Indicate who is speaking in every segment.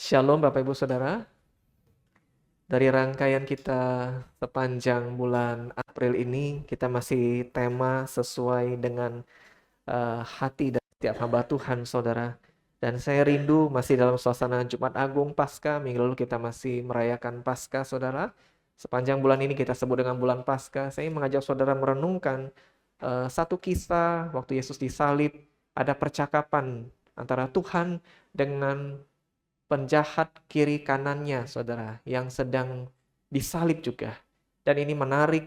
Speaker 1: Shalom Bapak Ibu Saudara. Dari rangkaian kita sepanjang bulan April ini, kita masih tema sesuai dengan hati dan setiap hamba Tuhan Saudara. Dan saya rindu masih dalam suasana Jumat Agung Paskah. Minggu lalu kita masih merayakan Paskah Saudara. Sepanjang bulan ini kita sebut dengan bulan Paskah. Saya mengajak Saudara merenungkan satu kisah waktu Yesus disalib. Ada percakapan antara Tuhan dengan penjahat kiri kanannya, saudara, yang sedang disalib juga. Dan ini menarik,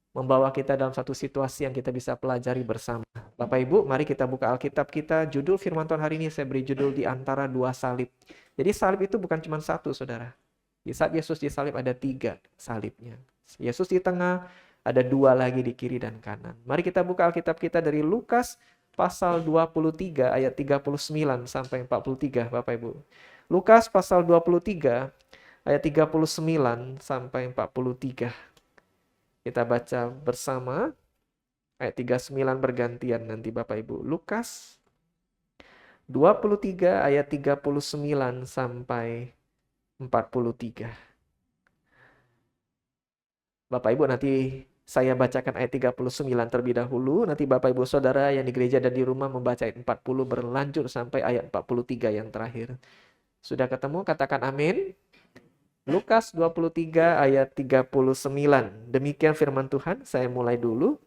Speaker 1: membawa kita dalam satu situasi yang kita bisa pelajari bersama. Bapak Ibu, mari kita buka Alkitab kita. Judul firman Tuhan hari ini saya beri judul di antara dua salib. Jadi salib itu bukan cuma satu, saudara. Di saat Yesus disalib ada 3 salibnya. Yesus di tengah, ada 2 lagi di kiri dan kanan. Mari kita buka Alkitab kita dari Lukas pasal 23 ayat 39 sampai 43, Bapak Ibu. Lukas pasal 23 ayat 39 sampai 43. Kita baca bersama ayat 39 bergantian nanti Bapak Ibu. Lukas 23 ayat 39 sampai 43. Bapak Ibu nanti saya bacakan ayat 39 terlebih dahulu. Nanti Bapak Ibu Saudara yang di gereja dan di rumah membaca ayat 40 berlanjut sampai ayat 43 yang terakhir. Sudah ketemu? Katakan amin. Lukas 23 ayat 39. Demikian firman Tuhan, saya mulai dulu.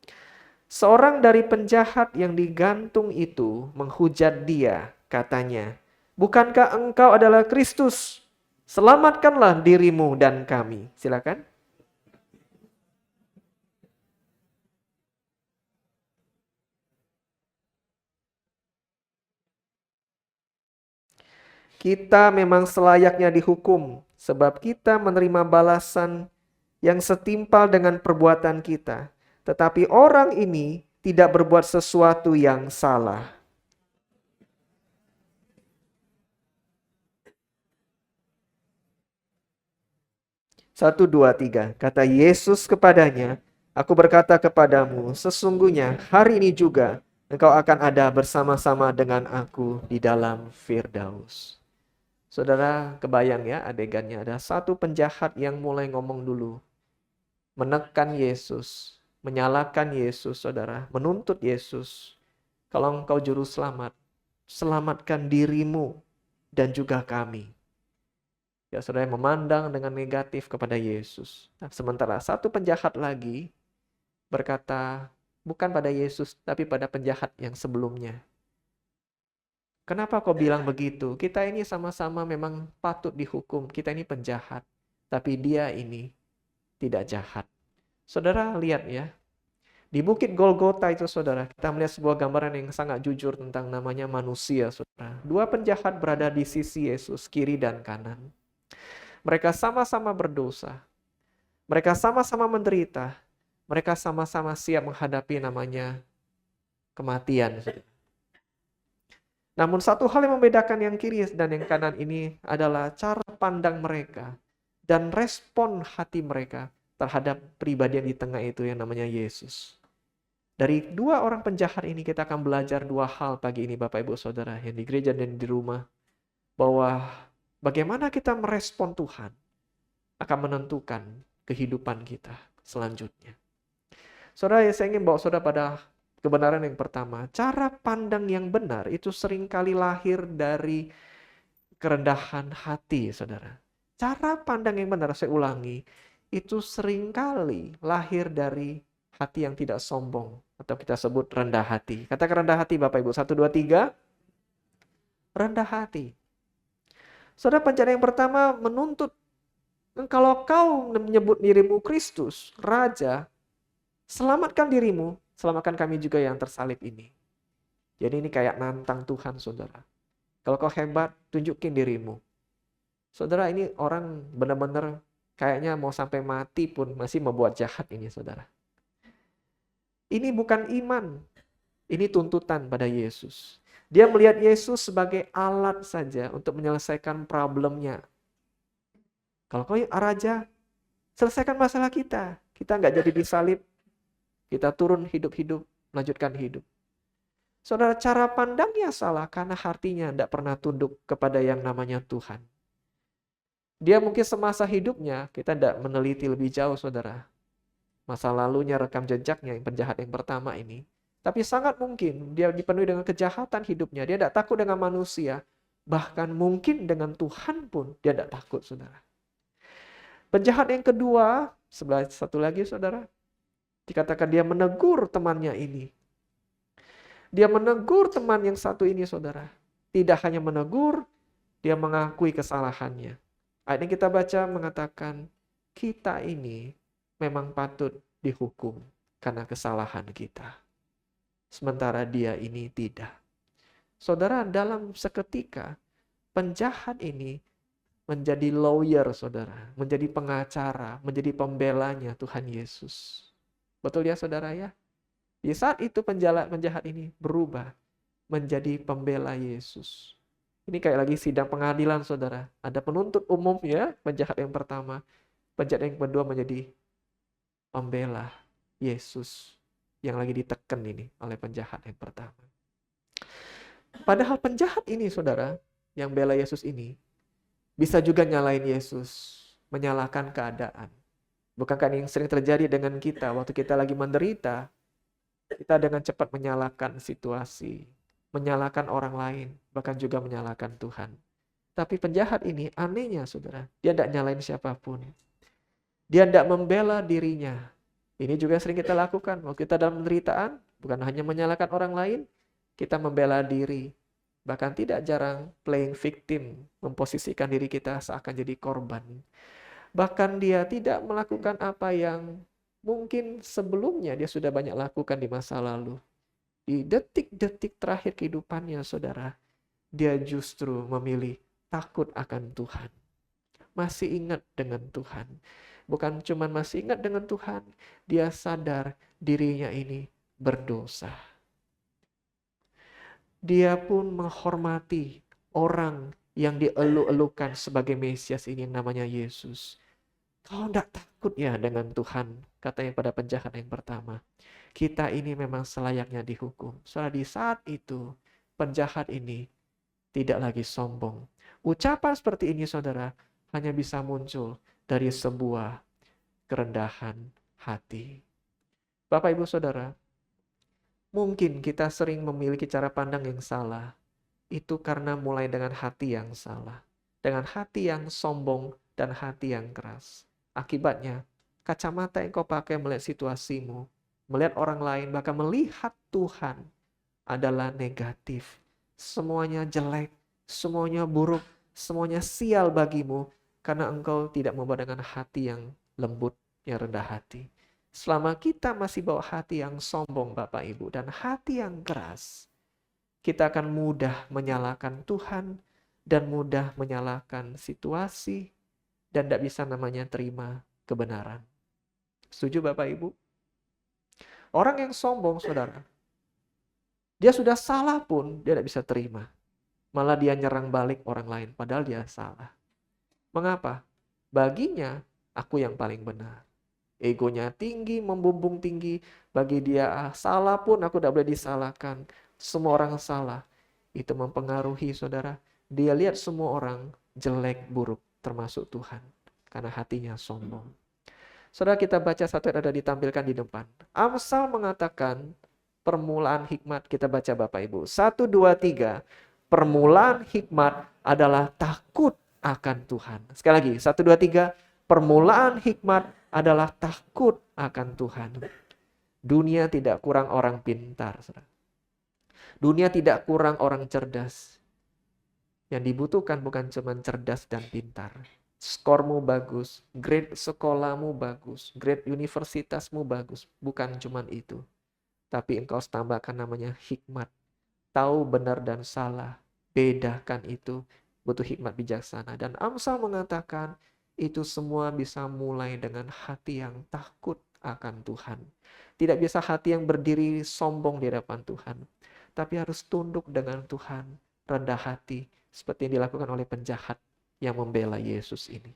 Speaker 1: Seorang dari penjahat yang digantung itu menghujat dia, katanya, "Bukankah engkau adalah Kristus? Selamatkanlah dirimu dan kami." Silakan. Kita memang selayaknya dihukum, sebab kita menerima balasan yang setimpal dengan perbuatan kita. Tetapi orang ini tidak berbuat sesuatu yang salah. 1, 2, 3. Kata Yesus kepadanya, "Aku berkata kepadamu, sesungguhnya hari ini juga engkau akan ada bersama-sama dengan aku di dalam Firdaus." Saudara, kebayang ya adegannya, ada satu penjahat yang mulai ngomong dulu. Menekan Yesus, menyalahkan Yesus, saudara, menuntut Yesus. Kalau engkau juru selamat, selamatkan dirimu dan juga kami. Ya, saudara memandang dengan negatif kepada Yesus. Nah, sementara satu penjahat lagi berkata, bukan pada Yesus, tapi pada penjahat yang sebelumnya. Kenapa kau bilang begitu? Kita ini sama-sama memang patut dihukum. Kita ini penjahat. Tapi dia ini tidak jahat. Saudara lihat ya. Di Bukit Golgota itu saudara, kita melihat sebuah gambaran yang sangat jujur tentang namanya manusia, saudara. 2 penjahat berada di sisi Yesus, kiri dan kanan. Mereka sama-sama berdosa. Mereka sama-sama menderita. Mereka sama-sama siap menghadapi namanya kematian. Namun satu hal yang membedakan yang kiri dan yang kanan ini adalah cara pandang mereka dan respon hati mereka terhadap pribadi yang di tengah itu yang namanya Yesus. Dari 2 orang penjahat ini kita akan belajar 2 hal pagi ini Bapak Ibu Saudara yang di gereja dan di rumah. Bahwa bagaimana kita merespon Tuhan akan menentukan kehidupan kita selanjutnya. Saudara, saya ingin bawa saudara pada kebenaran yang pertama. Cara pandang yang benar itu seringkali lahir dari kerendahan hati, saudara. Cara pandang yang benar, saya ulangi, itu seringkali lahir dari hati yang tidak sombong. Atau kita sebut rendah hati. Katakan rendah hati Bapak Ibu. 1, 2, 3. Rendah hati. Saudara, pencari yang pertama menuntut. Kalau kau menyebut dirimu Kristus, Raja, selamatkan dirimu, selamatkan kami juga yang tersalib ini. Jadi ini kayak nantang Tuhan, saudara. Kalau kau hebat, tunjukin dirimu. Saudara, ini orang benar-benar kayaknya mau sampai mati pun masih membuat jahat ini, saudara. Ini bukan iman. Ini tuntutan pada Yesus. Dia melihat Yesus sebagai alat saja untuk menyelesaikan problemnya. Kalau kau Raja, selesaikan masalah kita. Kita nggak jadi disalib. Kita turun hidup-hidup, melanjutkan hidup. Saudara, cara pandangnya salah karena hatinya tidak pernah tunduk kepada yang namanya Tuhan. Dia mungkin semasa hidupnya, kita tidak meneliti lebih jauh saudara, masa lalunya, rekam jejaknya, yang penjahat yang pertama ini. Tapi sangat mungkin dia dipenuhi dengan kejahatan hidupnya. Dia tidak takut dengan manusia. Bahkan mungkin dengan Tuhan pun dia tidak takut, saudara. Penjahat yang kedua, sebelah satu lagi, saudara. Dikatakan dia menegur temannya ini. Dia menegur teman yang satu ini, saudara. Tidak hanya menegur, dia mengakui kesalahannya. Ayat yang kita baca mengatakan, kita ini memang patut dihukum karena kesalahan kita. Sementara dia ini tidak. Saudara, dalam seketika, penjahat ini menjadi lawyer, saudara. Menjadi pengacara, menjadi pembelanya Tuhan Yesus. Betul ya, saudara ya? Di saat itu penjahat ini berubah menjadi pembela Yesus. Ini kayak lagi sidang pengadilan, saudara. Ada penuntut umum ya, penjahat yang pertama. Penjahat yang kedua menjadi pembela Yesus yang lagi ditekan ini oleh penjahat yang pertama. Padahal penjahat ini, saudara, yang bela Yesus ini, bisa juga nyalain Yesus, menyalahkan keadaan. Bukankah ini yang sering terjadi dengan kita waktu kita lagi menderita? Kita dengan cepat menyalahkan situasi, menyalahkan orang lain, bahkan juga menyalahkan Tuhan. Tapi penjahat ini anehnya, saudara, dia tidak nyalain siapapun. Dia tidak membela dirinya. Ini juga sering kita lakukan. Waktu kita dalam penderitaan, bukan hanya menyalahkan orang lain, kita membela diri. Bahkan tidak jarang playing victim, memposisikan diri kita seakan jadi korban. Bahkan dia tidak melakukan apa yang mungkin sebelumnya dia sudah banyak lakukan di masa lalu. Di detik-detik terakhir kehidupannya, saudara, dia justru memilih takut akan Tuhan. Masih ingat dengan Tuhan. Bukan cuma masih ingat dengan Tuhan, dia sadar dirinya ini berdosa. Dia pun menghormati orang yang dieluk-elukan sebagai Mesias ini yang namanya Yesus. Kau tidak takut ya dengan Tuhan, katanya pada penjahat yang pertama. Kita ini memang selayaknya dihukum. Soalnya di saat itu, penjahat ini tidak lagi sombong. Ucapan seperti ini, saudara, hanya bisa muncul dari sebuah kerendahan hati. Bapak, Ibu, Saudara, mungkin kita sering memiliki cara pandang yang salah. Itu karena mulai dengan hati yang salah. Dengan hati yang sombong dan hati yang keras. Akibatnya, kacamata yang kau pakai melihat situasimu, melihat orang lain, bahkan melihat Tuhan adalah negatif. Semuanya jelek, semuanya buruk, semuanya sial bagimu karena engkau tidak membawa dengan hati yang lembut, yang rendah hati. Selama kita masih bawa hati yang sombong, Bapak Ibu, dan hati yang keras, kita akan mudah menyalahkan Tuhan dan mudah menyalahkan situasi dan tidak bisa namanya terima kebenaran. Setuju Bapak Ibu? Orang yang sombong, saudara, dia sudah salah pun dia tidak bisa terima. Malah dia nyerang balik orang lain padahal dia salah. Mengapa? Baginya aku yang paling benar. Egonya tinggi, membumbung tinggi. Bagi dia salah pun aku tidak boleh disalahkan. Semua orang salah. Itu mempengaruhi, saudara. Dia lihat semua orang jelek, buruk, termasuk Tuhan. Karena hatinya sombong. Saudara, kita baca satu ayat ada ditampilkan di depan. Amsal mengatakan permulaan hikmat. Kita baca Bapak Ibu. 1, 2, 3. Permulaan hikmat adalah takut akan Tuhan. Sekali lagi, 1, 2, 3. Permulaan hikmat adalah takut akan Tuhan. Dunia tidak kurang orang pintar, saudara. Dunia tidak kurang orang cerdas. Yang dibutuhkan bukan cuma cerdas dan pintar. Skormu bagus, grade sekolahmu bagus, grade universitasmu bagus. Bukan cuma itu. Tapi engkau tambahkan namanya hikmat. Tahu benar dan salah. Bedakan itu. Butuh hikmat bijaksana. Dan Amsal mengatakan itu semua bisa mulai dengan hati yang takut akan Tuhan. Tidak bisa hati yang berdiri sombong di hadapan Tuhan. Tapi harus tunduk dengan Tuhan. Rendah hati. Seperti yang dilakukan oleh penjahat yang membela Yesus ini.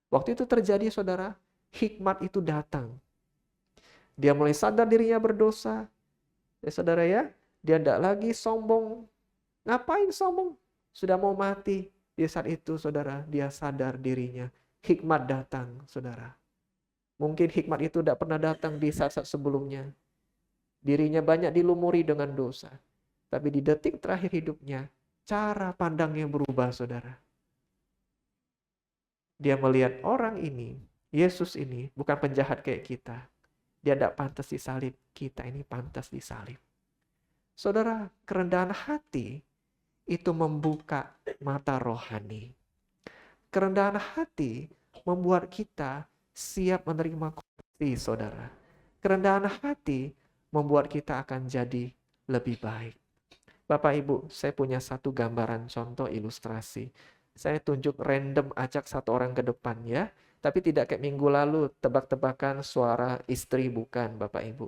Speaker 1: Waktu itu terjadi, saudara, hikmat itu datang. Dia mulai sadar dirinya berdosa. Ya, saudara ya, dia tidak lagi sombong. Ngapain sombong? Sudah mau mati. Di saat itu saudara, dia sadar dirinya. Hikmat datang saudara. Mungkin hikmat itu tidak pernah datang di saat-saat sebelumnya. Dirinya banyak dilumuri dengan dosa. Tapi di detik terakhir hidupnya, cara pandangnya berubah saudara. Dia melihat orang ini, Yesus ini bukan penjahat kayak kita. Dia tidak pantas disalib, kita ini pantas disalib. Saudara, kerendahan hati itu membuka mata rohani. Kerendahan hati membuat kita siap menerima koreksi, saudara. Kerendahan hati membuat kita akan jadi lebih baik. Bapak Ibu, saya punya satu gambaran contoh ilustrasi. Saya tunjuk random acak satu orang ke depan ya. Tapi tidak kayak minggu lalu tebak-tebakan suara istri, bukan Bapak Ibu.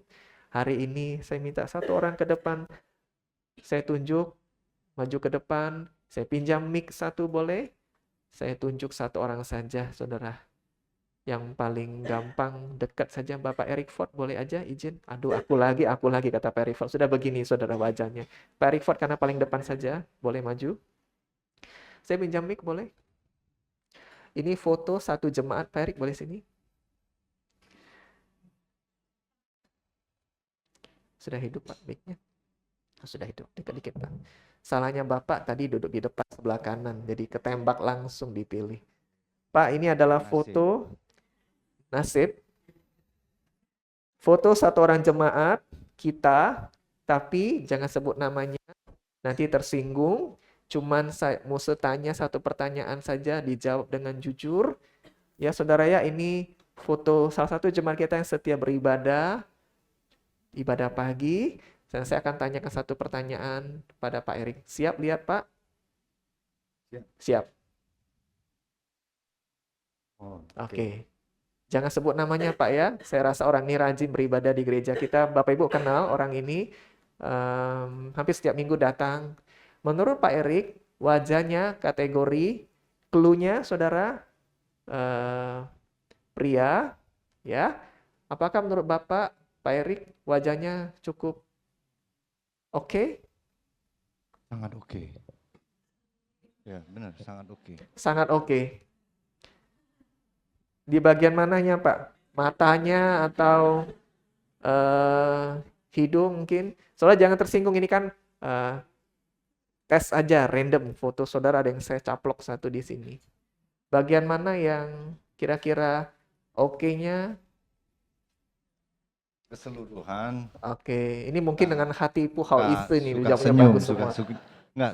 Speaker 1: Hari ini saya minta satu orang ke depan. Saya tunjuk, maju ke depan. Saya pinjam mic satu boleh? Saya tunjuk satu orang saja saudara. Yang paling gampang dekat saja Bapak Eric Ford, boleh aja izin. Aduh aku lagi kata Pak Eric Ford. Sudah begini saudara wajahnya. Pak Eric Ford karena paling depan saja, boleh maju. Saya pinjam mic boleh? Ini foto satu jemaat, Pak Erick boleh sini? Sudah hidup Pak mic-nya? Sudah hidup, dikit-dikit Pak. Salahnya Bapak tadi duduk di depan sebelah kanan, jadi ketembak langsung dipilih. Pak, ini adalah foto nasib. Foto satu orang jemaat kita, tapi jangan sebut namanya, nanti tersinggung. Cuman saya mau tanya satu pertanyaan saja, dijawab dengan jujur. Ya saudara ya, ini foto salah satu jemaat kita yang setia beribadah, ibadah pagi. Dan saya akan tanyakan satu pertanyaan pada Pak Erik. Siap lihat Pak? Siap. Oke. Jangan sebut namanya Pak ya. Saya rasa orang ini rajin beribadah di gereja kita. Bapak Ibu kenal orang ini. Hampir setiap minggu datang. Menurut Pak Erik, wajahnya kategori clue-nya saudara pria, ya. Apakah menurut Bapak, Pak Erik, wajahnya cukup oke?
Speaker 2: Sangat oke. Ya benar, sangat oke.
Speaker 1: Sangat oke. Di bagian mananya Pak? Matanya atau hidung mungkin? Soalnya jangan tersinggung, ini kan tes aja, random. Foto saudara ada yang saya caplok satu di sini. Bagian mana yang kira-kira oke-nya?
Speaker 2: Keseluruhan.
Speaker 1: Oke, ini mungkin dengan hati puhau itu nih,
Speaker 2: suka senyum,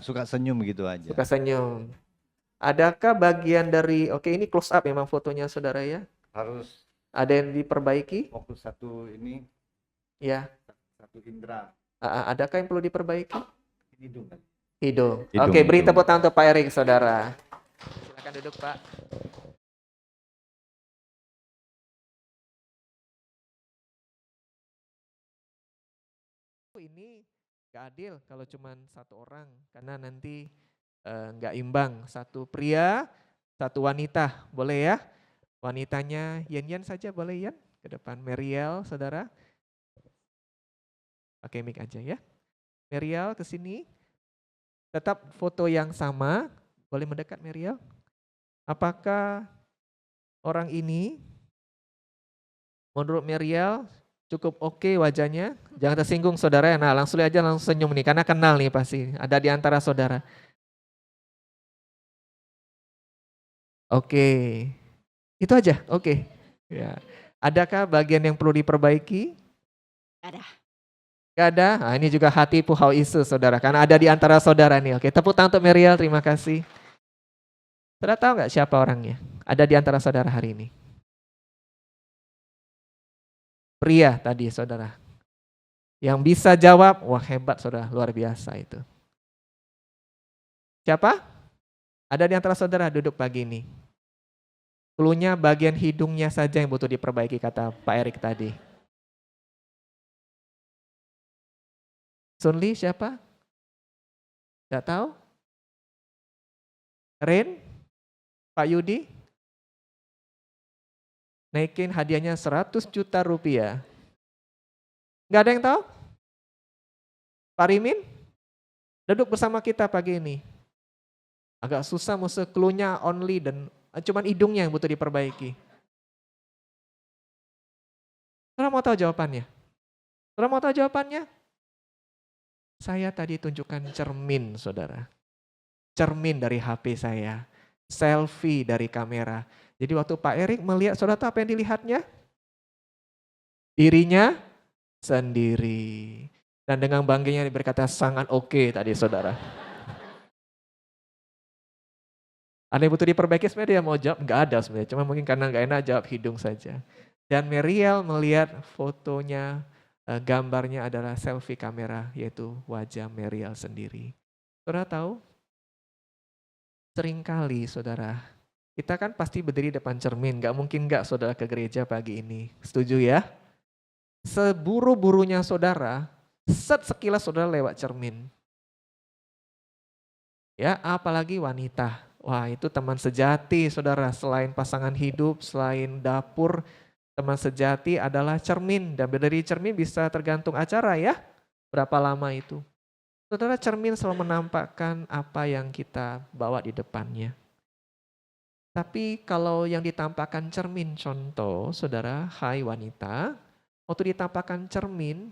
Speaker 2: suka senyum gitu aja.
Speaker 1: Suka senyum. Adakah bagian dari, oke ini close up memang fotonya saudara ya?
Speaker 2: Harus.
Speaker 1: Ada yang diperbaiki?
Speaker 2: Fokus satu ini.
Speaker 1: Ya.
Speaker 2: Satu indera.
Speaker 1: Adakah yang perlu diperbaiki?
Speaker 2: Hidung.
Speaker 1: Oke, beri tepuk tangan untuk Pak Erik saudara. Silakan duduk Pak. Ini gak adil kalau cuma satu orang, karena nanti nggak imbang. Satu pria, satu wanita, boleh ya? Wanitanya Yan saja boleh Yan? Ke depan Meriel, saudara. Pakai mic aja ya. Meriel ke sini. Tetap foto yang sama, boleh mendekat Meriel. Apakah orang ini menurut Meriel cukup oke wajahnya? Jangan tersinggung saudara. Nah langsung aja langsung senyum nih, karena kenal nih pasti. Ada di antara saudara. Oke. Itu aja, oke. Ya. Adakah bagian yang perlu diperbaiki?
Speaker 3: Ada.
Speaker 1: Gak ada? Nah, ini juga hati puhau isu saudara, karena ada di antara saudara nih. Oke, tepuk tangan untuk Meriel, terima kasih. Saudara tahu nggak siapa orangnya? Ada di antara saudara hari ini. Pria tadi saudara. Yang bisa jawab, wah hebat saudara, luar biasa itu. Siapa? Ada di antara saudara duduk pagi ini. Cluenya bagian hidungnya saja yang butuh diperbaiki kata Pak Erik tadi. Sunli siapa? Tidak tahu? Ren? Pak Yudi? Naikin hadiahnya 100 juta rupiah. Nggak ada yang tahu? Pak Rimin? Duduk bersama kita pagi ini. Agak susah musuh clue-nya only dan cuman hidungnya yang butuh diperbaiki. Saudara mau tahu jawabannya? Saudara mau tahu jawabannya? Saya tadi tunjukkan cermin, saudara. Cermin dari HP saya. Selfie dari kamera. Jadi waktu Pak Erik melihat, saudara tahu apa yang dilihatnya? Dirinya sendiri. Dan dengan bangganya berkata sangat oke tadi saudara. Ada yang butuh diperbaiki sebenarnya dia mau jawab, nggak ada sebenarnya. Cuma mungkin karena nggak enak jawab hidung saja. Dan Meriel melihat fotonya, gambarnya adalah selfie kamera, yaitu wajah Meriel sendiri. Saudara tahu, seringkali saudara, kita kan pasti berdiri depan cermin, nggak mungkin nggak saudara ke gereja pagi ini. Setuju ya? Seburu-burunya saudara, sekilas saudara lewat cermin. Ya, apalagi wanita. Wah, itu teman sejati, saudara. Selain pasangan hidup, selain dapur, teman sejati adalah cermin. Dan dari cermin bisa tergantung acara ya. Berapa lama itu. Saudara, cermin selalu menampakkan apa yang kita bawa di depannya. Tapi kalau yang ditampakkan cermin, contoh, saudara, hai wanita, waktu ditampakkan cermin,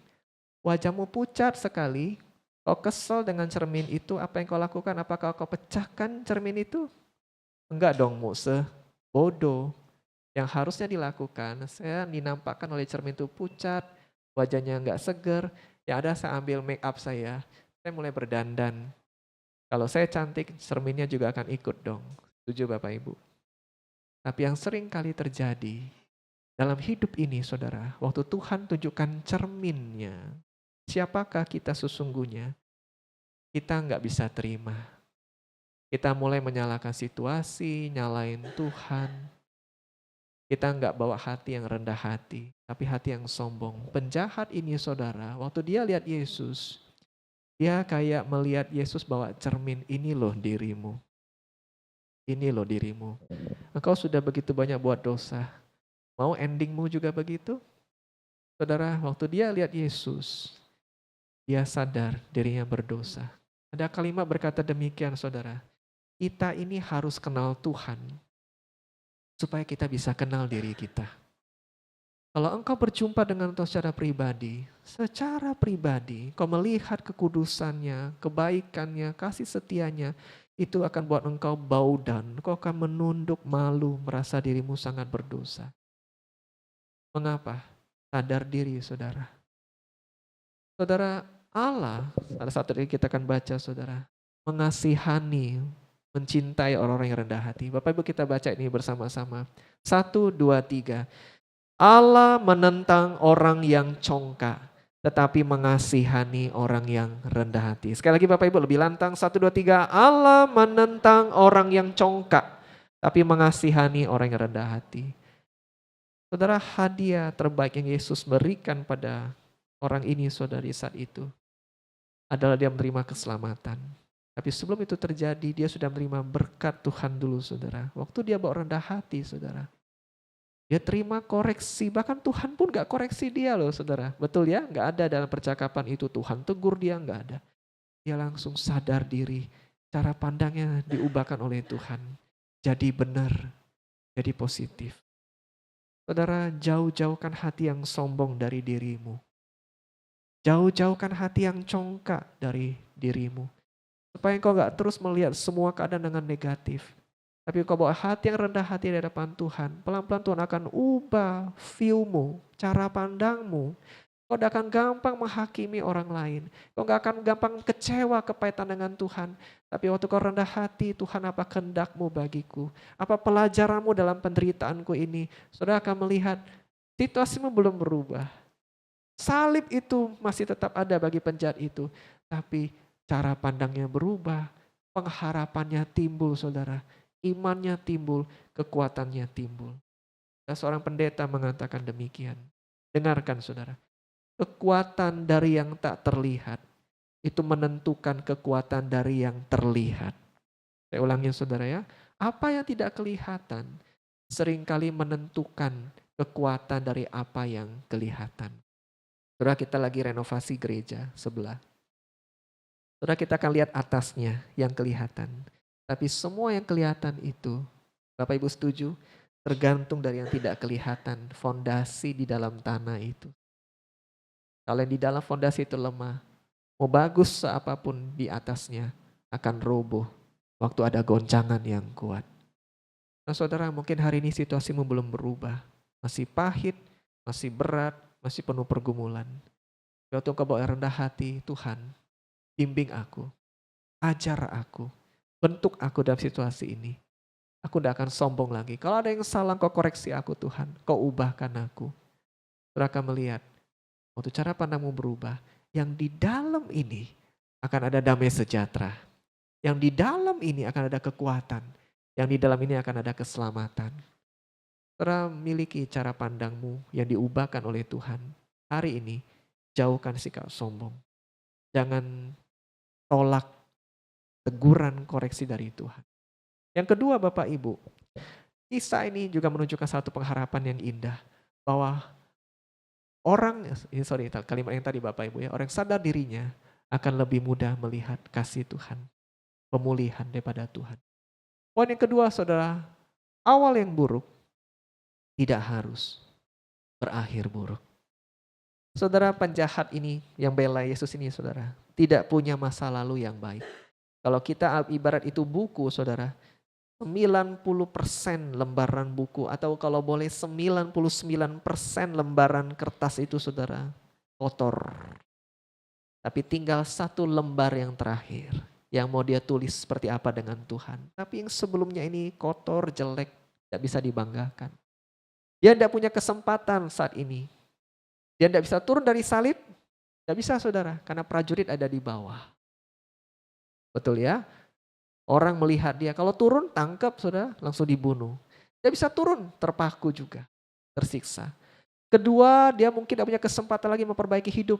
Speaker 1: wajahmu pucat sekali, kau kesel dengan cermin itu, apa yang kau lakukan? Apakah kau pecahkan cermin itu? Enggak dong, Muse. Bodoh. Yang harusnya dilakukan, saya dinampakkan oleh cermin itu pucat, wajahnya enggak seger, ya ada saya ambil make up saya mulai berdandan. Kalau saya cantik, cerminnya juga akan ikut dong. Setuju Bapak Ibu? Tapi yang sering kali terjadi dalam hidup ini saudara, waktu Tuhan tunjukkan cerminnya, siapakah kita sesungguhnya, kita nggak bisa terima. Kita mulai menyalahkan situasi, nyalain Tuhan. Kita nggak bawa hati yang rendah hati, tapi hati yang sombong. Penjahat ini saudara, waktu dia lihat Yesus, dia kayak melihat Yesus bawa cermin, ini loh dirimu. Ini loh dirimu. Engkau sudah begitu banyak buat dosa. Mau endingmu juga begitu? Saudara, waktu dia lihat Yesus, dia sadar dirinya berdosa. Ada kalimat berkata demikian saudara, kita ini harus kenal Tuhan supaya kita bisa kenal diri kita. Kalau engkau berjumpa dengan Tuhan secara pribadi, kau melihat kekudusannya, kebaikannya, kasih setianya, itu akan buat engkau bau dan engkau akan menunduk malu, merasa dirimu sangat berdosa. Mengapa? Sadar diri saudara. Saudara, Allah, ada satu lagi kita akan baca saudara, mengasihani, mencintai orang-orang yang rendah hati. Bapak Ibu kita baca ini bersama-sama. 1, 2, 3. Allah menentang orang yang congkak, tetapi mengasihani orang yang rendah hati. Sekali lagi Bapak Ibu lebih lantang, 1, 2, 3. Allah menentang orang yang congkak, tapi mengasihani orang yang rendah hati. Saudara, hadiah terbaik yang Yesus berikan pada orang ini saudari saat itu adalah dia menerima keselamatan. Tapi sebelum itu terjadi, dia sudah menerima berkat Tuhan dulu saudara. Waktu dia bawa rendah hati saudara. Dia terima koreksi, bahkan Tuhan pun gak koreksi dia loh saudara. Betul ya, gak ada dalam percakapan itu Tuhan tegur dia, gak ada. Dia langsung sadar diri, cara pandangnya diubahkan oleh Tuhan. Jadi benar, jadi positif. Saudara, jauh-jauhkan hati yang sombong dari dirimu. Jauh-jauhkan hati yang congkak dari dirimu. Supaya engkau gak terus melihat semua keadaan dengan negatif. Tapi kau bawa hati yang rendah hati di hadapan Tuhan. Pelan-pelan Tuhan akan ubah view-mu, cara pandangmu. Kau tidak akan gampang menghakimi orang lain. Kau gak akan gampang kecewa kepahitan dengan Tuhan. Tapi waktu kau rendah hati, Tuhan apa kehendak-Mu bagiku? Apa pelajaranmu dalam penderitaanku ini? Saudara akan melihat situasimu belum berubah. Salib itu masih tetap ada bagi penjahat itu. Tapi cara pandangnya berubah. Pengharapannya timbul saudara. Imannya timbul, kekuatannya timbul. Dan seorang pendeta mengatakan demikian. Dengarkan saudara. Kekuatan dari yang tak terlihat itu menentukan kekuatan dari yang terlihat. Saya ulangi saudara ya. Apa yang tidak kelihatan seringkali menentukan kekuatan dari apa yang kelihatan. Saudara kita lagi renovasi gereja sebelah. Saudara kita akan lihat atasnya yang kelihatan. Tapi semua yang kelihatan itu, Bapak Ibu setuju, tergantung dari yang tidak kelihatan, fondasi di dalam tanah itu. Kalau yang di dalam fondasi itu lemah, mau bagus seapapun di atasnya akan roboh waktu ada goncangan yang kuat. Nah saudara, mungkin hari ini situasimu belum berubah. Masih pahit, masih berat, masih penuh pergumulan. Waktu engkau bawa rendah hati, Tuhan, bimbing aku, ajar aku, bentuk aku dalam situasi ini. Aku tidak akan sombong lagi. Kalau ada yang salah, kau koreksi aku Tuhan. Kau ubahkan aku. Saudara akan melihat, waktu cara pandangmu berubah, yang di dalam ini akan ada damai sejahtera. Yang di dalam ini akan ada kekuatan. Yang di dalam ini akan ada keselamatan. Saudara miliki cara pandangmu yang diubahkan oleh Tuhan. Hari ini, jauhkan sikap sombong. Jangan tolak teguran koreksi dari Tuhan. Yang kedua Bapak Ibu, kisah ini juga menunjukkan satu pengharapan yang indah. Bahwa kalimat yang tadi Bapak Ibu ya, orang yang sadar dirinya akan lebih mudah melihat kasih Tuhan. Pemulihan daripada Tuhan. Poin yang kedua saudara, awal yang buruk tidak harus berakhir buruk. Saudara penjahat ini yang bela Yesus ini saudara, tidak punya masa lalu yang baik. Kalau kita ibarat itu buku saudara, 90% lembaran buku atau kalau boleh 99% lembaran kertas itu saudara kotor. Tapi tinggal satu lembar yang terakhir yang mau dia tulis seperti apa dengan Tuhan. Tapi yang sebelumnya ini kotor, jelek, tidak bisa dibanggakan. Dia tidak punya kesempatan saat ini. Dia tidak bisa turun dari salib, tidak bisa saudara, karena prajurit ada di bawah. Betul ya? Orang melihat dia, kalau turun tangkap saudara, langsung dibunuh. Dia bisa turun, terpaku juga, tersiksa. Kedua, dia mungkin tidak punya kesempatan lagi memperbaiki hidup.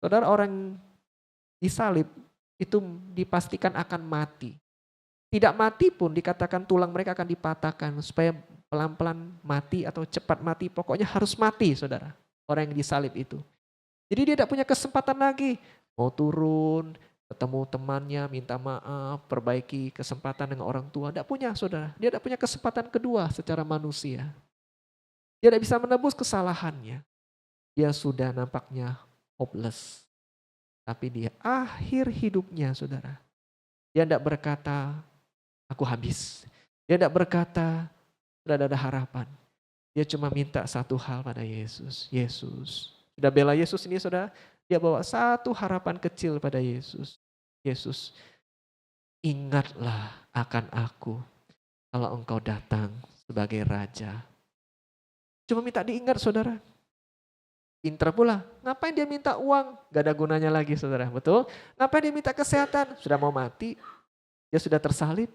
Speaker 1: Saudara, orang disalib itu dipastikan akan mati. Tidak mati pun dikatakan tulang mereka akan dipatahkan supaya pelan-pelan mati atau cepat mati. Pokoknya harus mati saudara, orang yang disalib itu. Jadi dia tidak punya kesempatan lagi. Mau turun, ketemu temannya, minta maaf, perbaiki kesempatan dengan orang tua. Tidak punya saudara, dia tidak punya kesempatan kedua secara manusia. Dia tidak bisa menebus kesalahannya. Dia sudah nampaknya hopeless. Tapi di akhir hidupnya saudara, dia tidak berkata, aku habis. Dia tidak berkata, sudah ada harapan. Dia cuma minta satu hal pada Yesus. Yesus. Sudah bela Yesus ini saudara, dia bawa satu harapan kecil pada Yesus. Yesus, ingatlah akan aku kalau engkau datang sebagai Raja. Cuma minta diingat saudara. Pinter pula. Ngapain dia minta uang? Gak ada gunanya lagi saudara, betul? Ngapain dia minta kesehatan? Sudah mau mati. Dia sudah tersalib.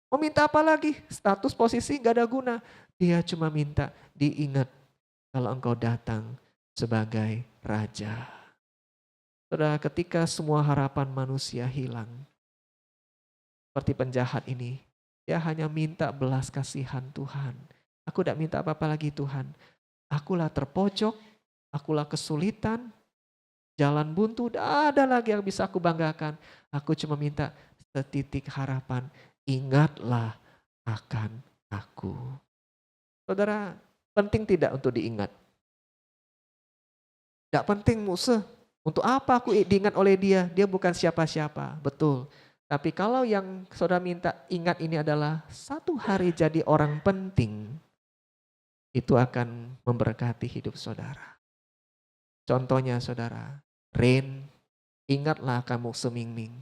Speaker 1: Mau minta apa lagi? Status, posisi gak ada guna. Dia cuma minta diingat kalau engkau datang sebagai Raja. Saudara, ketika semua harapan manusia hilang, seperti penjahat ini, dia hanya minta belas kasihan Tuhan. Aku tidak minta apa-apa lagi Tuhan. Akulah terpojok, akulah kesulitan, jalan buntu, tidak ada lagi yang bisa aku banggakan. Aku cuma minta setitik harapan, ingatlah akan aku. Saudara, penting tidak untuk diingat? Tidak penting Musa. Untuk apa aku diingat oleh dia? Dia bukan siapa-siapa, betul. Tapi kalau yang saudara minta ingat ini adalah satu hari jadi orang penting, itu akan memberkati hidup saudara. Contohnya saudara, Rin, ingatlah kamu semingming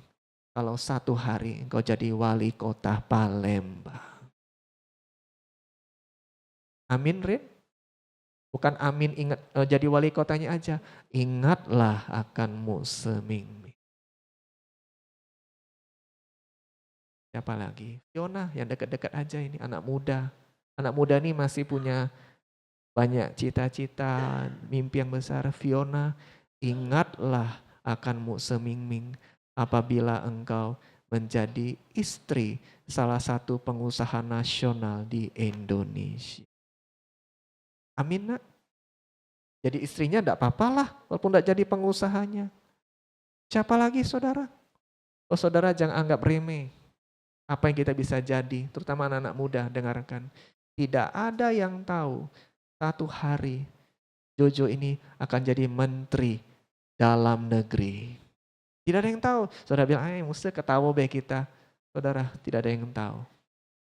Speaker 1: kalau satu hari engkau jadi wali kota Palembang. Amin Rin? Bukan amin ingat jadi wali kotanya aja. Ingatlah akanmu semingming. Siapa lagi? Fiona yang dekat-dekat aja ini, anak muda. Anak muda ini masih punya banyak cita-cita, mimpi yang besar. Fiona, ingatlah akanmu semingming apabila engkau menjadi istri salah satu pengusaha nasional di Indonesia. Amin nak. Jadi istrinya enggak apa-apalah walaupun enggak jadi pengusahanya. Siapa lagi saudara? Oh saudara jangan anggap remeh. Apa yang kita bisa jadi, terutama anak-anak muda, dengarkan. Tidak ada yang tahu satu hari Jojo ini akan jadi menteri dalam negeri. Tidak ada yang tahu. Saudara bilang, mesti ketawa be kita. Saudara, tidak ada yang tahu.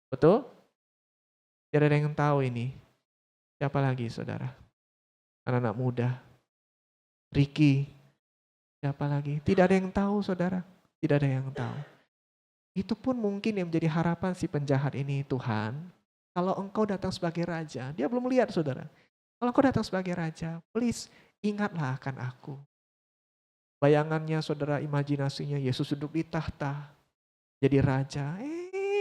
Speaker 1: Betul? Tidak ada yang tahu ini. Siapa lagi saudara? Anak-anak muda. Ricky. Siapa lagi? Tidak ada yang tahu saudara. Tidak ada yang tahu. Itu pun mungkin yang menjadi harapan si penjahat ini. Tuhan, kalau engkau datang sebagai raja. Dia belum lihat saudara. Kalau engkau datang sebagai raja, please ingatlah akan aku. Bayangannya saudara, imajinasinya Yesus duduk di tahta. Jadi raja.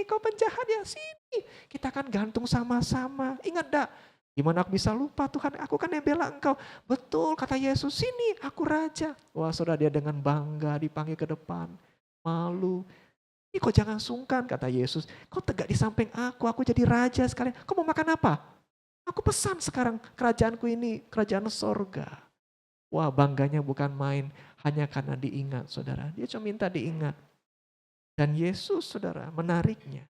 Speaker 1: Kau penjahat ya, sini. Kita akan gantung sama-sama. Ingat dak? Gimana aku bisa lupa Tuhan, aku kan yang bela engkau. Betul kata Yesus, sini aku raja. Wah saudara, dia dengan bangga dipanggil ke depan. Malu. Ini kau jangan sungkan kata Yesus. Kau tegak di samping aku jadi raja sekalian. Kau mau makan apa? Aku pesan sekarang kerajaanku ini, kerajaan sorga. Wah bangganya bukan main, hanya karena diingat saudara. Dia cuma minta diingat. Dan Yesus saudara menariknya.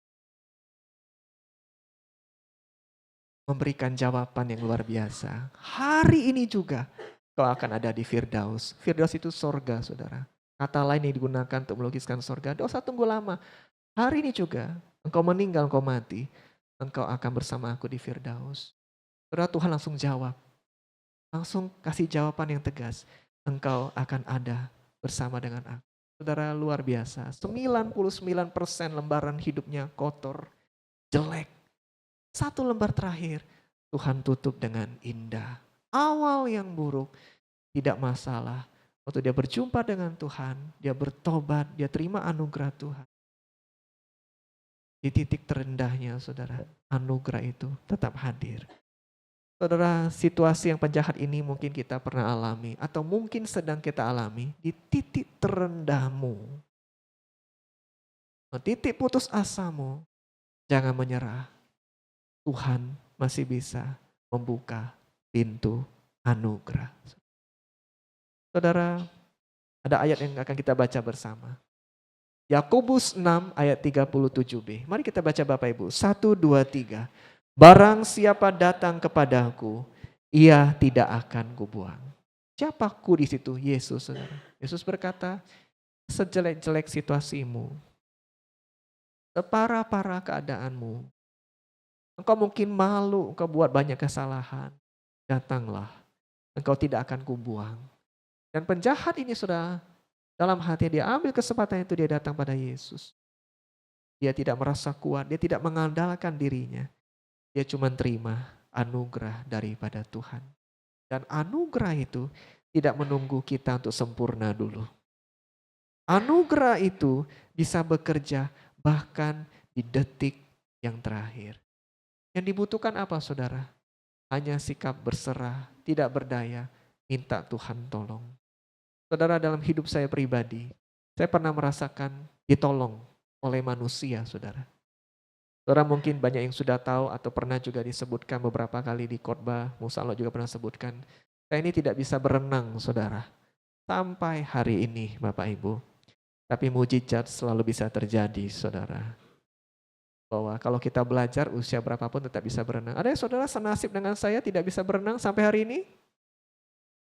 Speaker 1: Memberikan jawaban yang luar biasa. Hari ini juga kau akan ada di Firdaus. Firdaus itu sorga saudara. Kata lain yang digunakan untuk melukiskan sorga. Dosa tunggu lama. Hari ini juga engkau meninggal, engkau mati. Engkau akan bersama aku di Firdaus. Saudara, Tuhan langsung jawab. Langsung kasih jawaban yang tegas. Engkau akan ada bersama dengan aku. Saudara, luar biasa. 99% lembaran hidupnya kotor, jelek. Satu lembar terakhir, Tuhan tutup dengan indah. Awal yang buruk, tidak masalah. Waktu dia berjumpa dengan Tuhan, dia bertobat, dia terima anugerah Tuhan. Di titik terendahnya saudara, anugerah itu tetap hadir. Saudara, situasi yang penjahat ini mungkin kita pernah alami, atau mungkin sedang kita alami di titik terendahmu. Di titik putus asamu, jangan menyerah. Tuhan masih bisa membuka pintu anugerah. Saudara, ada ayat yang akan kita baca bersama. Yakobus 6 ayat 37b. Mari kita baca Bapak Ibu. 1, 2, 3. Barang siapa datang kepadaku, ia tidak akan kubuang. Siapaku di situ? Yesus, saudara. Yesus berkata, sejelek-jelek situasimu, separah-parah keadaanmu, engkau mungkin malu, engkau buat banyak kesalahan. Datanglah, engkau tidak akan kubuang. Dan penjahat ini sudah dalam hati dia ambil kesempatan itu, dia datang pada Yesus. Dia tidak merasa kuat, dia tidak mengandalkan dirinya. Dia cuma terima anugerah daripada Tuhan. Dan anugerah itu tidak menunggu kita untuk sempurna dulu. Anugerah itu bisa bekerja bahkan di detik yang terakhir. Yang dibutuhkan apa saudara? Hanya sikap berserah, tidak berdaya, minta Tuhan tolong. Saudara, dalam hidup saya pribadi, saya pernah merasakan ditolong oleh manusia saudara. Saudara mungkin banyak yang sudah tahu atau pernah juga disebutkan beberapa kali di khotbah, Musa Allah juga pernah sebutkan. Saya ini tidak bisa berenang saudara. Sampai hari ini Bapak Ibu. Tapi mujizat selalu bisa terjadi saudara. Bahwa kalau kita belajar usia berapapun tetap bisa berenang. Ada yang saudara senasib dengan saya tidak bisa berenang sampai hari ini?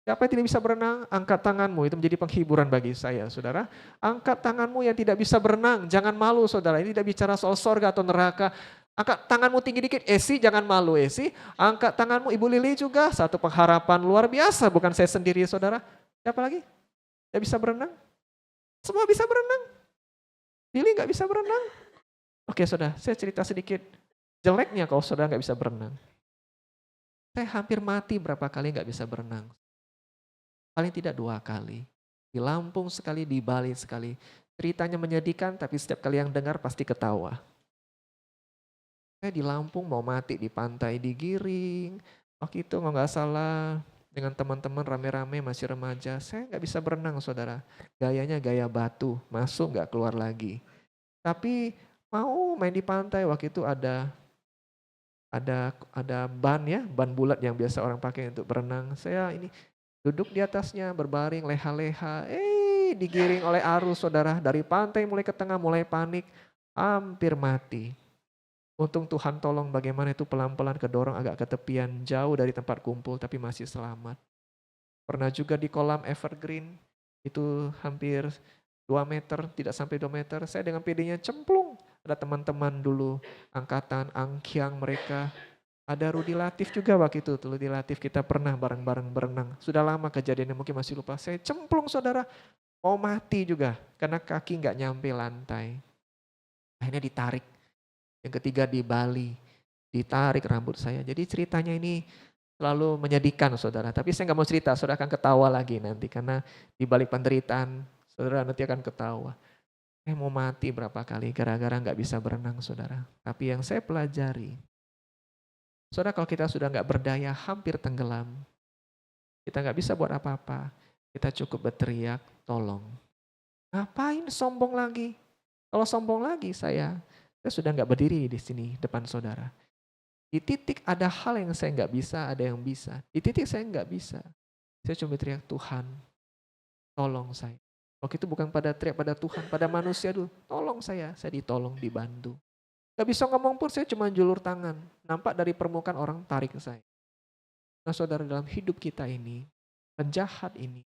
Speaker 1: Siapa yang tidak bisa berenang? Angkat tanganmu, itu menjadi penghiburan bagi saya saudara. Angkat tanganmu yang tidak bisa berenang, jangan malu saudara. Ini tidak bicara soal sorga atau neraka. Angkat tanganmu tinggi dikit, Esi jangan malu Esi. Angkat tanganmu Ibu Lili juga, satu pengharapan luar biasa. Bukan saya sendiri saudara. Siapa lagi? Tidak bisa berenang? Semua bisa berenang. Lili gak bisa berenang. Oke saudara, saya cerita sedikit jeleknya kalau saudara gak bisa berenang. Saya hampir mati berapa kali gak bisa berenang. Paling tidak 2 kali. Di Lampung sekali, di Bali sekali. Ceritanya menyedihkan tapi setiap kali yang dengar pasti ketawa. Saya di Lampung mau mati di pantai digiring. Waktu itu kalau gak salah dengan teman-teman rame-rame masih remaja. Saya gak bisa berenang saudara. Gayanya gaya batu, masuk gak keluar lagi. Tapi mau main di pantai, waktu itu ada ban ya, ban bulat yang biasa orang pakai untuk berenang. Saya ini duduk di atasnya, berbaring leha-leha, digiring oleh arus saudara. Dari pantai mulai ke tengah mulai panik. hampir mati. Untung Tuhan tolong bagaimana itu pelan-pelan kedorong agak ke tepian, jauh dari tempat kumpul tapi masih selamat. Pernah juga di kolam evergreen, itu hampir 2 meter, tidak sampai 2 meter. Saya dengan PD-nya cemplung. Ada teman-teman dulu, angkatan, angkyang mereka. Ada Rudi Latif juga waktu itu. Rudi Latif kita pernah bareng-bareng berenang. Sudah lama kejadiannya mungkin masih lupa. Saya cemplung saudara, mau mati juga. Karena kaki nggak nyampe lantai. Akhirnya ditarik. Yang ketiga di Bali, ditarik rambut saya. Jadi ceritanya ini selalu menyedihkan saudara. Tapi saya nggak mau cerita, saudara akan ketawa lagi nanti. Karena di balik penderitaan, saudara nanti akan ketawa. Saya mau mati berapa kali gara-gara nggak bisa berenang saudara. Tapi yang saya pelajari, saudara kalau kita sudah nggak berdaya, hampir tenggelam. Kita nggak bisa buat apa-apa. Kita cukup berteriak, tolong. Ngapain sombong lagi? Kalau sombong lagi saya sudah nggak berdiri di sini depan saudara. Di titik ada hal yang saya nggak bisa, ada yang bisa. Di titik saya nggak bisa. Saya cuma teriak, Tuhan, tolong saya. Waktu itu bukan pada teriak pada Tuhan, pada manusia dulu. Tolong saya ditolong, dibantu. Gak bisa ngomong pun saya cuma julur tangan. Nampak dari permukaan orang tarik ke saya. Nah saudara dalam hidup kita ini, penjahat ini,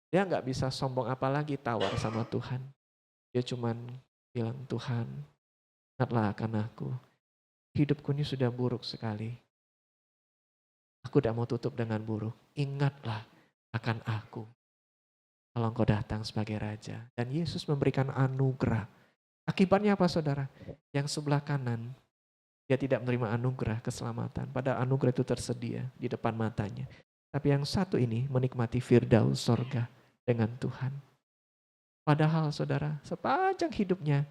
Speaker 1: dia nggak bisa sombong apalagi tawar sama Tuhan. Dia cuma bilang, Tuhan, ingatlah akan aku. Hidupku ini sudah buruk sekali. Aku tidak mau tutup dengan buruk. Ingatlah akan aku. Kalau engkau datang sebagai Raja. Dan Yesus memberikan anugerah. Akibatnya apa saudara? Yang sebelah kanan, dia tidak menerima anugerah keselamatan. Padahal anugerah itu tersedia di depan matanya. Tapi yang satu ini menikmati firdaus sorga dengan Tuhan. Padahal saudara, sepanjang hidupnya,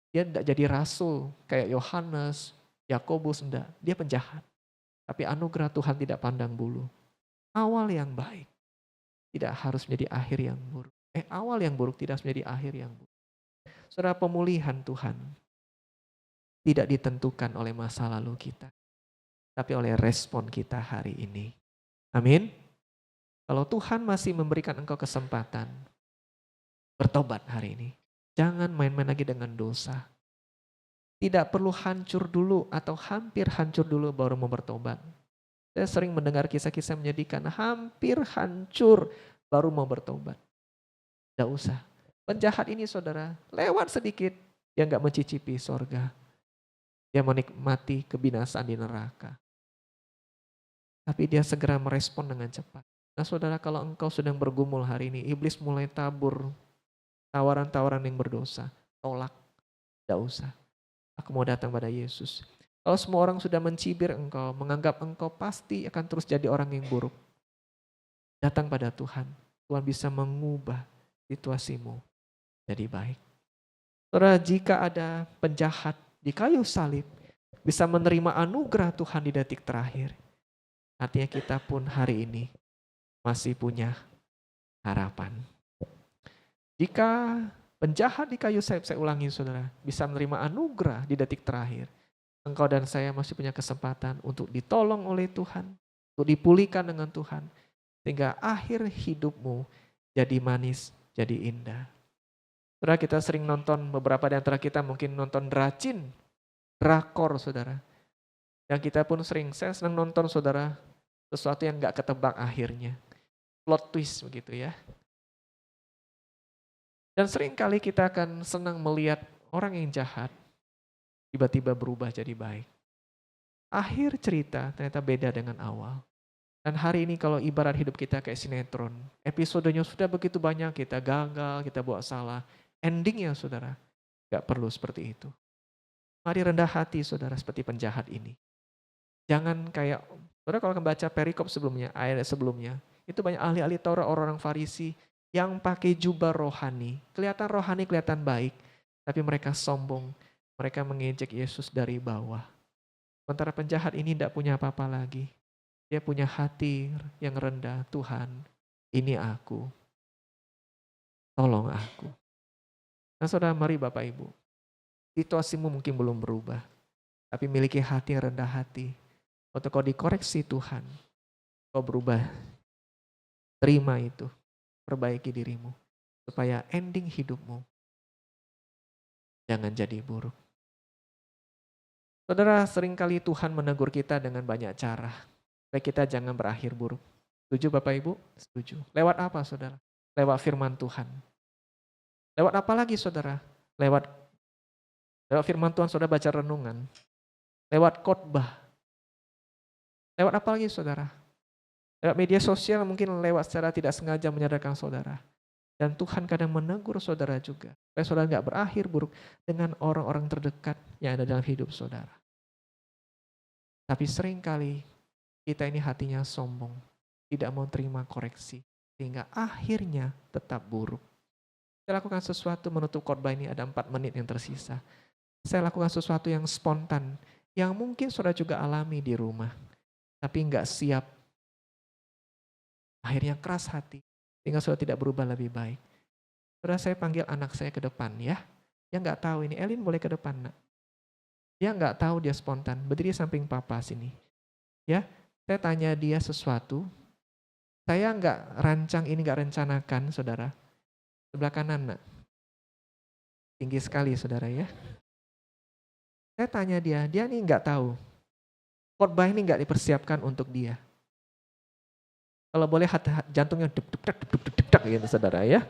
Speaker 1: dia tidak jadi rasul kayak Yohanes, Yakobus, enggak. Dia penjahat. Tapi anugerah Tuhan tidak pandang bulu. Awal yang baik tidak harus menjadi akhir yang buruk. Awal yang buruk tidak harus menjadi akhir yang buruk. Saudara, pemulihan Tuhan tidak ditentukan oleh masa lalu kita, tapi oleh respon kita hari ini. Amin. Kalau Tuhan masih memberikan engkau kesempatan bertobat hari ini, jangan main-main lagi dengan dosa. Tidak perlu hancur dulu atau hampir hancur dulu baru mau bertobat. Saya sering mendengar kisah-kisah menyedihkan, hampir hancur baru mau bertobat. Tidak usah. Penjahat ini saudara, lewat sedikit, dia nggak mencicipi sorga. Dia menikmati kebinasaan di neraka. Tapi dia segera merespon dengan cepat. Nah saudara, kalau engkau sedang bergumul hari ini, iblis mulai tabur tawaran-tawaran yang berdosa. Tolak, tidak usah. Aku mau datang pada Yesus. Kalau semua orang sudah mencibir engkau, menganggap engkau pasti akan terus jadi orang yang buruk. Datang pada Tuhan. Tuhan bisa mengubah situasimu jadi baik. Saudara, jika ada penjahat di kayu salib, bisa menerima anugerah Tuhan di detik terakhir. Artinya kita pun hari ini masih punya harapan. Jika penjahat di kayu salib, saya ulangi saudara, bisa menerima anugerah di detik terakhir. Engkau dan saya masih punya kesempatan untuk ditolong oleh Tuhan, untuk dipulihkan dengan Tuhan. Sehingga akhir hidupmu jadi manis, jadi indah. Saudara, kita sering nonton, beberapa di antara kita mungkin nonton drakor saudara. Yang kita pun saya senang nonton saudara, sesuatu yang gak ketebak akhirnya. Plot twist begitu ya. Dan sering kali kita akan senang melihat orang yang jahat, tiba-tiba berubah jadi baik. Akhir cerita ternyata beda dengan awal. Dan hari ini kalau ibarat hidup kita kayak sinetron, episodenya sudah begitu banyak, kita gagal, kita buat salah. Endingnya saudara, gak perlu seperti itu. Mari rendah hati saudara seperti penjahat ini. Jangan kayak, saudara kalau membaca perikop sebelumnya, ayat sebelumnya, itu banyak ahli-ahli Taurat, orang-orang Farisi yang pakai jubah rohani. Kelihatan rohani, kelihatan baik, tapi mereka sombong, mereka mengejek Yesus dari bawah. Sementara penjahat ini tidak punya apa-apa lagi. Dia punya hati yang rendah. Tuhan, ini aku. Tolong aku. Nah saudara, mari Bapak Ibu. Situasimu mungkin belum berubah. Tapi miliki hati yang rendah hati. Waktu kau dikoreksi Tuhan, kau berubah. Terima itu. Perbaiki dirimu. Supaya ending hidupmu jangan jadi buruk. Saudara, seringkali Tuhan menegur kita dengan banyak cara. Supaya kita jangan berakhir buruk. Setuju Bapak Ibu? Setuju. Lewat apa saudara? Lewat firman Tuhan. Lewat apa lagi saudara? Lewat firman Tuhan saudara baca renungan. Lewat khotbah. Lewat apa lagi saudara? Lewat media sosial mungkin lewat secara tidak sengaja menyadarkan saudara. Dan Tuhan kadang menegur saudara juga. Supaya saudara nggak berakhir buruk dengan orang-orang terdekat yang ada dalam hidup saudara. Tapi seringkali kita ini hatinya sombong. Tidak mau terima koreksi. Sehingga akhirnya tetap buruk. Saya lakukan sesuatu menutup khotbah ini ada 4 menit yang tersisa. Saya lakukan sesuatu yang spontan. Yang mungkin saudara juga alami di rumah. Tapi nggak siap. Akhirnya keras hati. Sehingga saudara tidak berubah lebih baik. Saudara, saya panggil anak saya ke depan ya. Yang nggak tahu ini, Elin boleh ke depan nak. Dia nggak tahu, dia spontan. Berdiri samping papa sini. Ya, saya tanya dia sesuatu. Saya nggak rancang ini, nggak rencanakan saudara. Sebelah kanan nak. Tinggi sekali saudara ya. Saya tanya dia nih nggak tahu. Khotbah ini nggak dipersiapkan untuk dia. Kalau boleh jantungnya dep gitu saudara ya.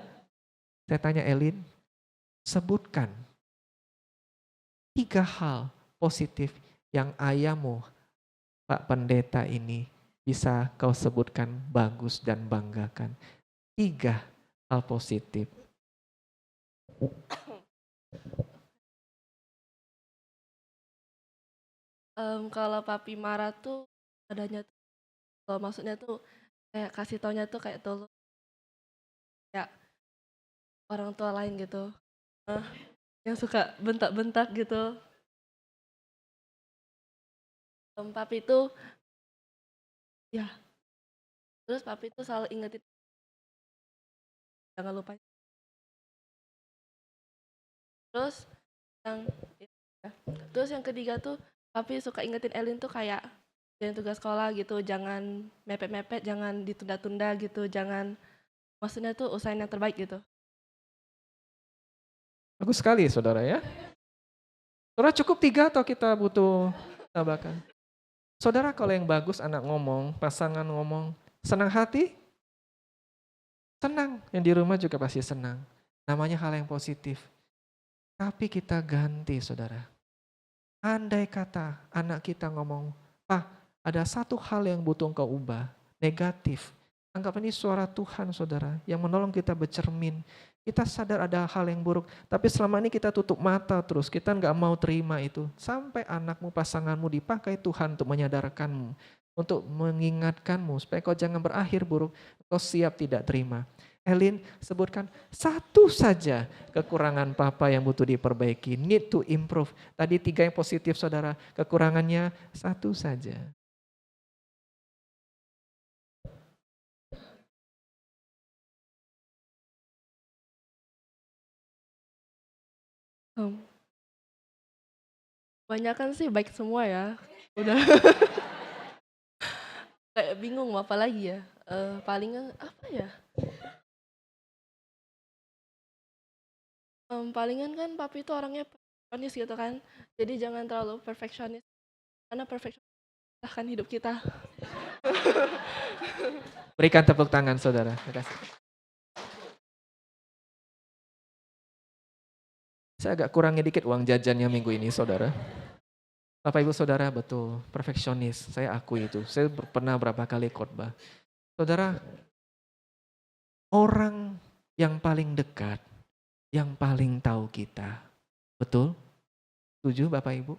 Speaker 1: Saya tanya Elin, sebutkan 3 hal positif yang ayahmu, Pak Pendeta ini bisa kau sebutkan bagus dan banggakan. 3 hal positif.
Speaker 3: Kalau papi marah tuh adanya tuh, maksudnya tuh kayak kasih taunya tuh kayak tolong ya orang tua lain gitu. Yang suka bentak-bentak gitu. Papi tuh ya, terus papi tuh selalu ingetin jangan lupa. Terus yang terus yang ketiga tuh papi suka ingetin Elin tuh kayak jangan tugas sekolah gitu, jangan mepet-mepet, jangan ditunda-tunda gitu, jangan maksudnya tuh usahain yang terbaik gitu.
Speaker 1: Bagus sekali saudara ya. Saudara cukup 3 atau kita butuh tambahkan? Saudara kalau yang bagus anak ngomong, pasangan ngomong, senang hati? Senang, yang di rumah juga pasti senang. Namanya hal yang positif. Tapi kita ganti saudara. Andai kata anak kita ngomong, Pak ada satu hal yang butuh engkau ubah, negatif. Anggap ini suara Tuhan saudara, yang menolong kita bercermin. Kita sadar ada hal yang buruk, tapi selama ini kita tutup mata terus, kita nggak mau terima itu. Sampai anakmu, pasanganmu dipakai Tuhan untuk menyadarkanmu, untuk mengingatkanmu, supaya kau jangan berakhir buruk, kau siap tidak terima. Elin, sebutkan 1 saja kekurangan papa yang butuh diperbaiki, need to improve. Tadi 3 yang positif saudara, kekurangannya 1 saja.
Speaker 3: Kebanyakan sih baik semua ya. Udah kayak bingung mau apa lagi ya. Palingan apa ya? Palingan kan papi itu orangnya perfeksionis gitu kan. Jadi jangan terlalu perfeksionis. Karena perfeksionis kan hidup kita.
Speaker 1: Berikan tepuk tangan saudara. Terima kasih. Saya agak kurangi dikit uang jajannya minggu ini saudara. Bapak Ibu Saudara betul, perfeksionis. Saya akui itu. Saya pernah berapa kali khotbah. Saudara, orang yang paling dekat, yang paling tahu kita. Betul? Setuju Bapak Ibu?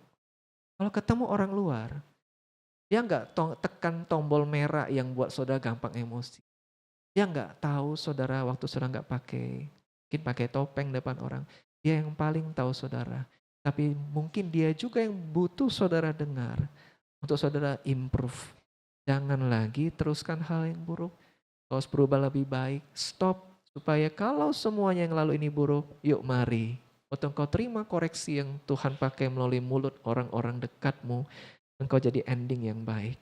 Speaker 1: Kalau ketemu orang luar, dia nggak tekan tombol merah yang buat saudara gampang emosi. Dia nggak tahu saudara waktu saudara nggak mungkin pakai topeng depan orang. Dia yang paling tahu saudara. Tapi mungkin dia juga yang butuh saudara dengar. Untuk saudara improve. Jangan lagi teruskan hal yang buruk. Kau harus berubah lebih baik. Stop. Supaya kalau semuanya yang lalu ini buruk, yuk mari. Untuk engkau terima koreksi yang Tuhan pakai melalui mulut orang-orang dekatmu. Engkau jadi ending yang baik.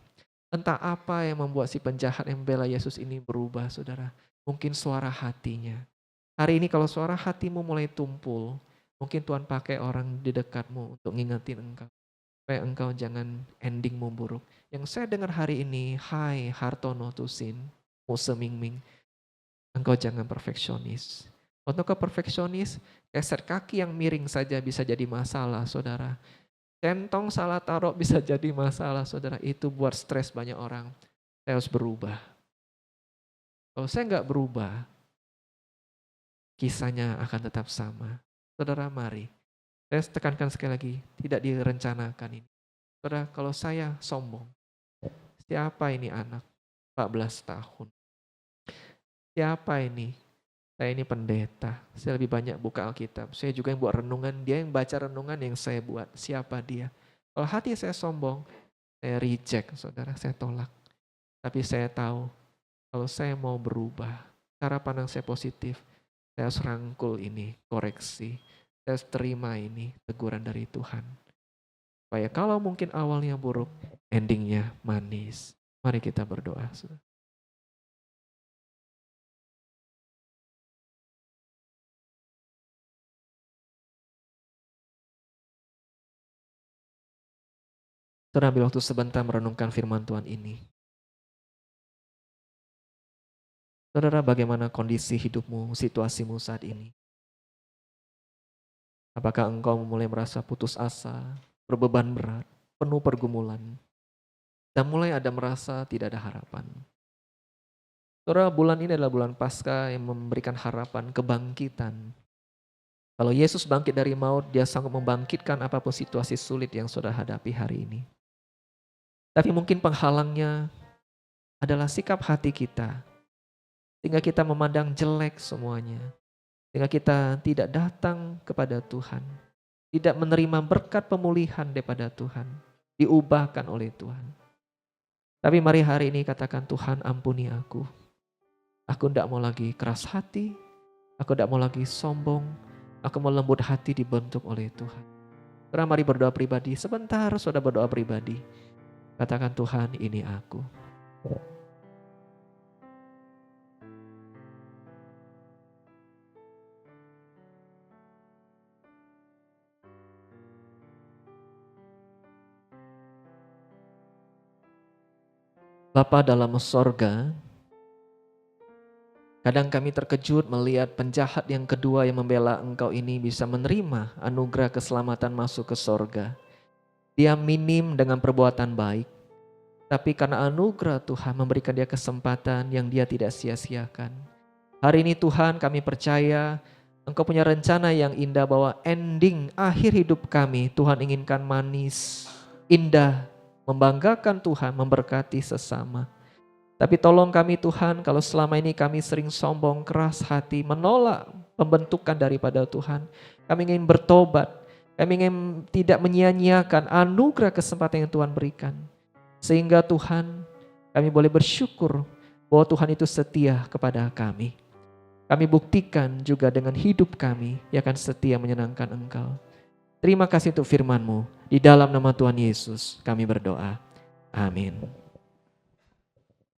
Speaker 1: Entah apa yang membuat si penjahat yang membela Yesus ini berubah saudara. Mungkin suara hatinya. Hari ini kalau suara hatimu mulai tumpul, Mungkin Tuhan pakai orang di dekatmu untuk ngingetin engkau. Supaya engkau jangan endingmu buruk. Yang saya dengar hari ini, hai Hartono Tusin, Muse Mingming, engkau jangan perfeksionis. Untuk kau perfeksionis, geser kaki yang miring saja bisa jadi masalah, saudara. Centong salah taruh bisa jadi masalah, saudara. Itu buat stres banyak orang. Saya harus berubah. Kalau saya nggak berubah, kisahnya akan tetap sama. Saudara, mari. Saya tekankan sekali lagi, tidak direncanakan ini. Saudara, kalau saya sombong, siapa ini anak 14 tahun? Siapa ini? Saya ini pendeta, saya lebih banyak buka Alkitab. Saya juga yang buat renungan, dia yang baca renungan yang saya buat. Siapa dia? Kalau hati saya sombong, saya reject, saudara, saya tolak. Tapi saya tahu, kalau saya mau berubah, cara pandang saya positif, saya harus rangkul ini, koreksi. Saya harus terima ini, teguran dari Tuhan. Supaya kalau mungkin awalnya buruk, endingnya manis. Mari kita berdoa. Saudara. Saudara, ambil waktu sebentar merenungkan firman Tuhan ini. Saudara, bagaimana kondisi hidupmu, situasimu saat ini? Apakah engkau mulai merasa putus asa, berbeban berat, penuh pergumulan, dan mulai ada merasa tidak ada harapan? Saudara, bulan ini adalah bulan Paskah yang memberikan harapan kebangkitan. Kalau Yesus bangkit dari maut, dia sanggup membangkitkan apapun situasi sulit yang saudara hadapi hari ini. Tapi mungkin penghalangnya adalah sikap hati kita, sehingga kita memandang jelek semuanya. Sehingga kita tidak datang kepada Tuhan. Tidak menerima berkat pemulihan daripada Tuhan. Diubahkan oleh Tuhan. Tapi mari hari ini katakan, Tuhan ampuni aku. Aku tidak mau lagi keras hati. Aku tidak mau lagi sombong. Aku mau lembut hati dibentuk oleh Tuhan. Saudara, mari berdoa pribadi. Sebentar saudara berdoa pribadi. Katakan, Tuhan ini aku. Bapa dalam sorga, kadang kami terkejut melihat penjahat yang kedua yang membela Engkau ini bisa menerima anugerah keselamatan masuk ke sorga. Dia minim dengan perbuatan baik, tapi karena anugerah Tuhan memberikan dia kesempatan yang dia tidak sia-siakan. Hari ini Tuhan, kami percaya Engkau punya rencana yang indah bahwa ending akhir hidup kami Tuhan inginkan manis, indah, membanggakan Tuhan, memberkati sesama. Tapi tolong kami Tuhan, kalau selama ini kami sering sombong, keras hati, menolak pembentukan daripada Tuhan. Kami ingin bertobat, kami ingin tidak menyia-nyiakan anugerah kesempatan yang Tuhan berikan. Sehingga Tuhan, kami boleh bersyukur bahwa Tuhan itu setia kepada kami. Kami buktikan juga dengan hidup kami yang akan setia menyenangkan Engkau. Terima kasih untuk firman-Mu. Di dalam nama Tuhan Yesus kami berdoa. Amin.